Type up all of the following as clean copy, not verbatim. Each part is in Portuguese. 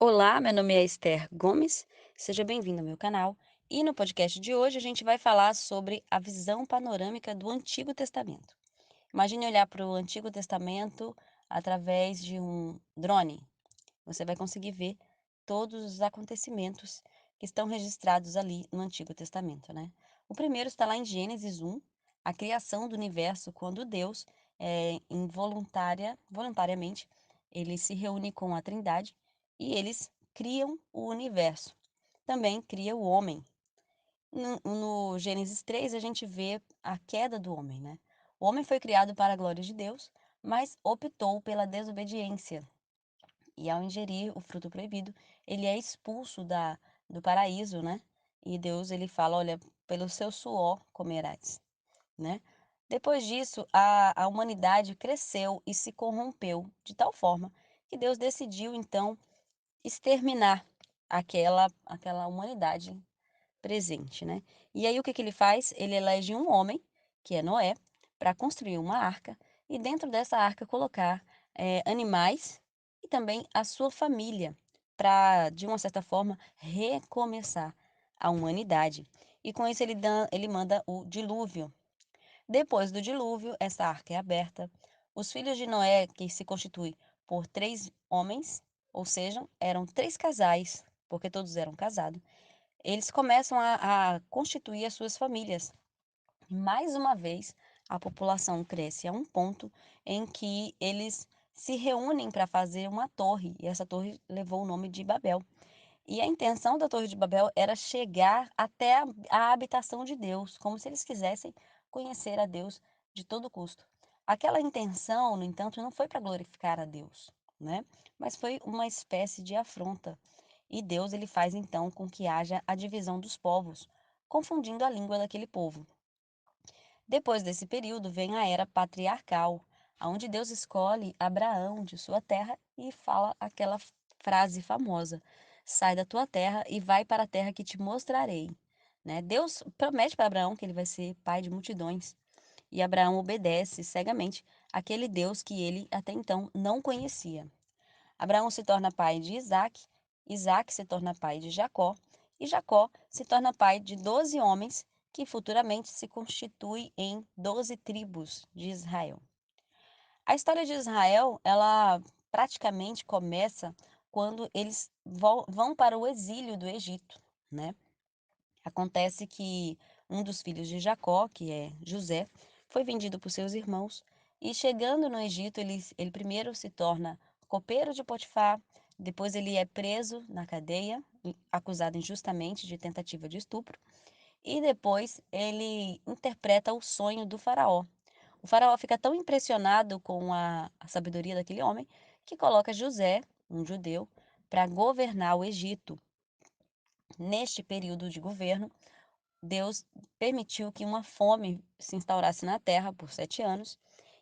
Olá, meu nome é Esther Gomes, seja bem-vindo ao meu canal. E no podcast de hoje a gente vai falar sobre a visão panorâmica do Antigo Testamento. Imagine olhar para o Antigo Testamento através de um drone. Você vai conseguir ver todos os acontecimentos que estão registrados ali no Antigo Testamento, né? O primeiro está lá em Gênesis 1, a criação do universo, quando Deus, voluntariamente, ele se reúne com a Trindade e eles criam o universo. Também cria o homem. No Gênesis 3, a gente vê a queda do homem, né? O homem foi criado para a glória de Deus, mas optou pela desobediência e ao ingerir o fruto proibido, ele é expulso do paraíso, né? E Deus ele fala, olha, pelo seu suor comerás, né? Depois disso, a humanidade cresceu e se corrompeu de tal forma que Deus decidiu então exterminar aquela humanidade presente, né. E aí o que que ele faz? Ele elege um homem, que é Noé, para construir uma arca e dentro dessa arca colocar, animais e também a sua família, para de uma certa forma, recomeçar a humanidade. E com isso ele manda o dilúvio. Depois do dilúvio, essa arca é aberta. Os filhos de Noé, que se constitui por 3 homens, ou seja, eram 3 casais, porque todos eram casados, eles começam a constituir as suas famílias. Mais uma vez, a população cresce a um ponto em que eles se reúnem para fazer uma torre, e essa torre levou o nome de Babel. E a intenção da Torre de Babel era chegar até a habitação de Deus, como se eles quisessem conhecer a Deus de todo custo. Aquela intenção, no entanto, não foi para glorificar a Deus, né? Mas foi uma espécie de afronta. E Deus ele faz então com que haja a divisão dos povos, confundindo a língua daquele povo. Depois desse período vem a era patriarcal, onde Deus escolhe Abraão de sua terra e fala aquela frase famosa: sai da tua terra e vai para a terra que te mostrarei. Né? Deus promete para Abraão que ele vai ser pai de multidões. E Abraão obedece cegamente aquele Deus que ele até então não conhecia. Abraão se torna pai de Isaac, Isaac se torna pai de Jacó, e Jacó se torna pai de 12 homens, que futuramente se constitui em 12 tribos de Israel. A história de Israel, ela praticamente começa quando eles vão para o exílio do Egito, né? Acontece que um dos filhos de Jacó, que é José, foi vendido por seus irmãos e chegando no Egito, ele primeiro se torna copeiro de Potifar, depois ele é preso na cadeia, acusado injustamente de tentativa de estupro, e depois ele interpreta o sonho do faraó. O faraó fica tão impressionado com a sabedoria daquele homem que coloca José, um judeu, para governar o Egito. Neste período de governo, Deus permitiu que uma fome se instaurasse na terra por 7 anos,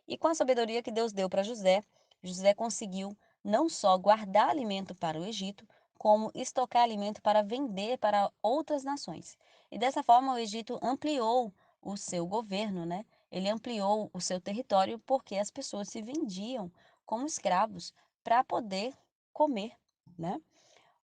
e com a sabedoria que Deus deu para José, José conseguiu não só guardar alimento para o Egito, como estocar alimento para vender para outras nações. E dessa forma o Egito ampliou o seu governo, né? Ele ampliou o seu território porque as pessoas se vendiam como escravos para poder comer, né?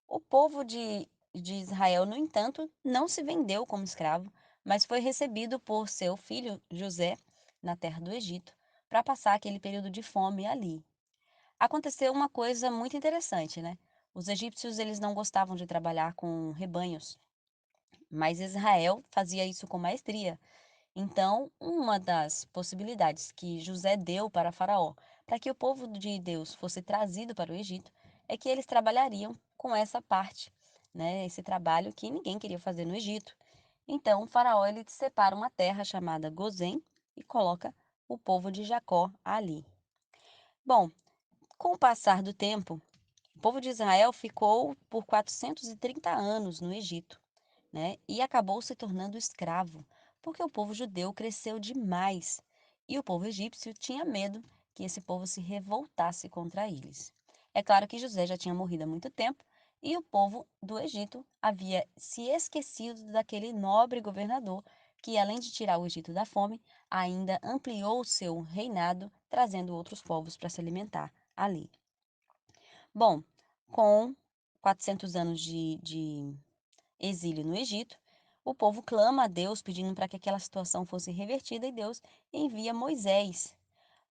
O povo de Israel, no entanto, não se vendeu como escravo, mas foi recebido por seu filho José na terra do Egito para passar aquele período de fome ali. Aconteceu uma coisa muito interessante, né? Os egípcios eles não gostavam de trabalhar com rebanhos, mas Israel fazia isso com maestria. Então, uma das possibilidades que José deu para Faraó, para que o povo de Deus fosse trazido para o Egito, é que eles trabalhariam com essa parte, né? Esse trabalho que ninguém queria fazer no Egito. Então, Faraó ele separa uma terra chamada Gozém e coloca o povo de Jacó ali. Bom, com o passar do tempo, o povo de Israel ficou por 430 anos no Egito, né? E acabou se tornando escravo, porque o povo judeu cresceu demais e o povo egípcio tinha medo que esse povo se revoltasse contra eles. É claro que José já tinha morrido há muito tempo e o povo do Egito havia se esquecido daquele nobre governador que, além de tirar o Egito da fome, ainda ampliou o seu reinado, trazendo outros povos para se alimentar ali. Bom, com 400 anos de exílio no Egito, o povo clama a Deus pedindo para que aquela situação fosse revertida e Deus envia Moisés.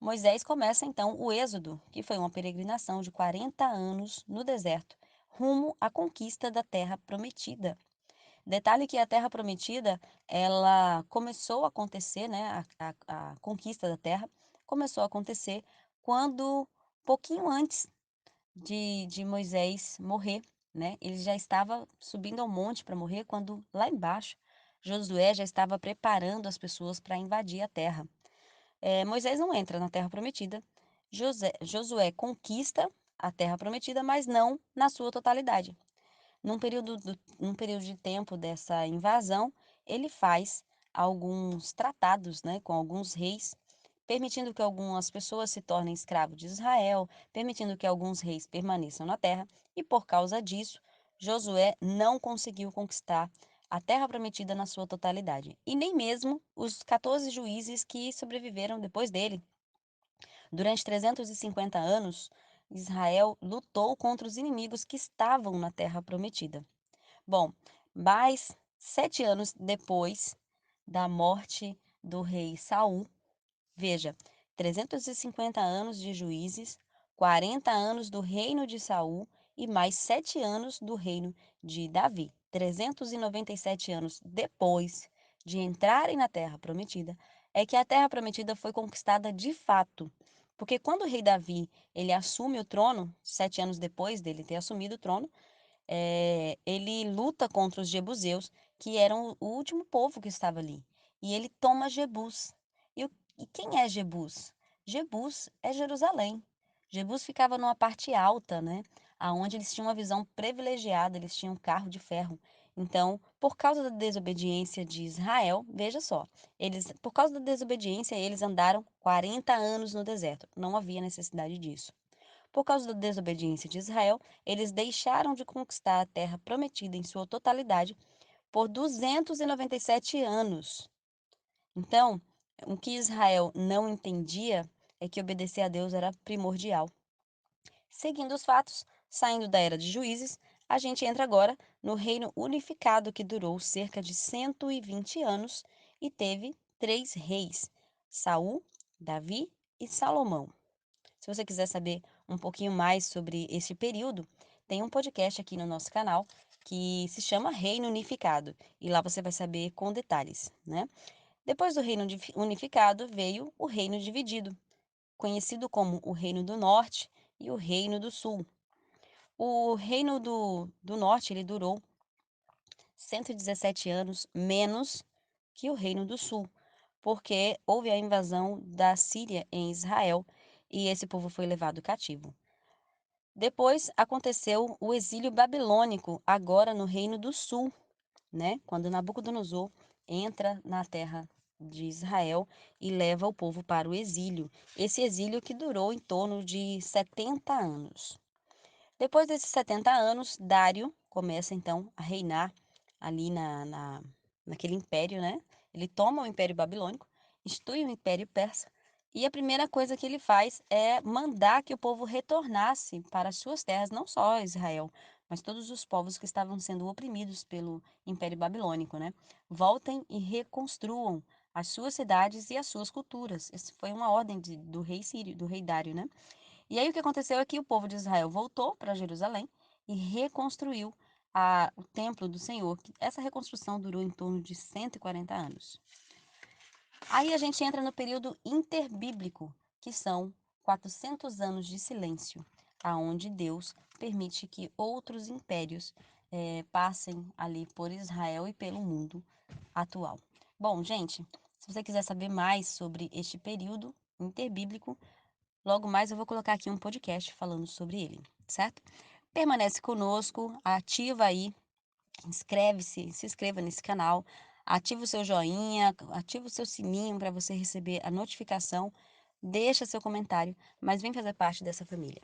Moisés começa então o Êxodo, que foi uma peregrinação de 40 anos no deserto, rumo à conquista da terra prometida. Detalhe que a terra prometida, ela começou a acontecer, né, a conquista da terra começou a acontecer quando, pouquinho antes de Moisés morrer, né? Ele já estava subindo ao monte para morrer quando lá embaixo Josué já estava preparando as pessoas para invadir a terra. Moisés não entra na terra prometida. Josué conquista a terra prometida, mas não na sua totalidade. Num período de tempo dessa invasão, ele faz alguns tratados, né, com alguns reis, permitindo que algumas pessoas se tornem escravos de Israel, permitindo que alguns reis permaneçam na terra, e por causa disso, Josué não conseguiu conquistar a terra prometida na sua totalidade, e nem mesmo os 14 juízes que sobreviveram depois dele. Durante 350 anos, Israel lutou contra os inimigos que estavam na terra prometida. Bom, mas 7 anos depois da morte do rei Saul, veja, 350 anos de juízes, 40 anos do reino de Saul e mais 7 anos do reino de Davi. 397 anos depois de entrarem na Terra Prometida, é que a Terra Prometida foi conquistada de fato. Porque quando o rei Davi ele assume o trono, 7 anos depois dele ter assumido o trono, ele luta contra os jebuseus, que eram o último povo que estava ali. E ele toma Jebus. E quem é Jebus? Jebus é Jerusalém. Jebus ficava numa parte alta, né? Aonde eles tinham uma visão privilegiada, eles tinham carro de ferro. Então, por causa da desobediência de Israel, veja só, por causa da desobediência, eles andaram 40 anos no deserto. Não havia necessidade disso. Por causa da desobediência de Israel, eles deixaram de conquistar a terra prometida em sua totalidade por 297 anos. Então, o que Israel não entendia é que obedecer a Deus era primordial. Seguindo os fatos, saindo da era de juízes, a gente entra agora no reino unificado que durou cerca de 120 anos e teve 3 reis: Saul, Davi e Salomão. Se você quiser saber um pouquinho mais sobre esse período, tem um podcast aqui no nosso canal que se chama Reino Unificado, e lá você vai saber com detalhes, né? Depois do Reino Unificado veio o Reino Dividido, conhecido como o Reino do Norte e o Reino do Sul. O Reino do Norte ele durou 117 anos menos que o Reino do Sul, porque houve a invasão da Síria em Israel e esse povo foi levado cativo. Depois aconteceu o exílio babilônico, agora no Reino do Sul, né? Quando Nabucodonosor entra na terra de Israel e leva o povo para o exílio. Esse exílio que durou em torno de 70 anos. Depois desses 70 anos, Dário começa então a reinar ali naquele império, né? Ele toma o Império Babilônico, institui o Império Persa, e a primeira coisa que ele faz é mandar que o povo retornasse para as suas terras, não só Israel, mas todos os povos que estavam sendo oprimidos pelo Império Babilônico, né? Voltem e reconstruam as suas cidades e as suas culturas. Essa foi uma ordem do rei Sírio, do rei Dário, né? E aí o que aconteceu é que o povo de Israel voltou para Jerusalém e reconstruiu o templo do Senhor. Essa reconstrução durou em torno de 140 anos. Aí a gente entra no período interbíblico, que são 400 anos de silêncio, aonde Deus permite que outros impérios passem ali por Israel e pelo mundo atual. Bom, gente, se você quiser saber mais sobre este período interbíblico, logo mais eu vou colocar aqui um podcast falando sobre ele, certo? Permanece conosco, ativa aí, inscreve-se, se inscreva nesse canal, ativa o seu joinha, ativa o seu sininho para você receber a notificação, deixa seu comentário, mas vem fazer parte dessa família.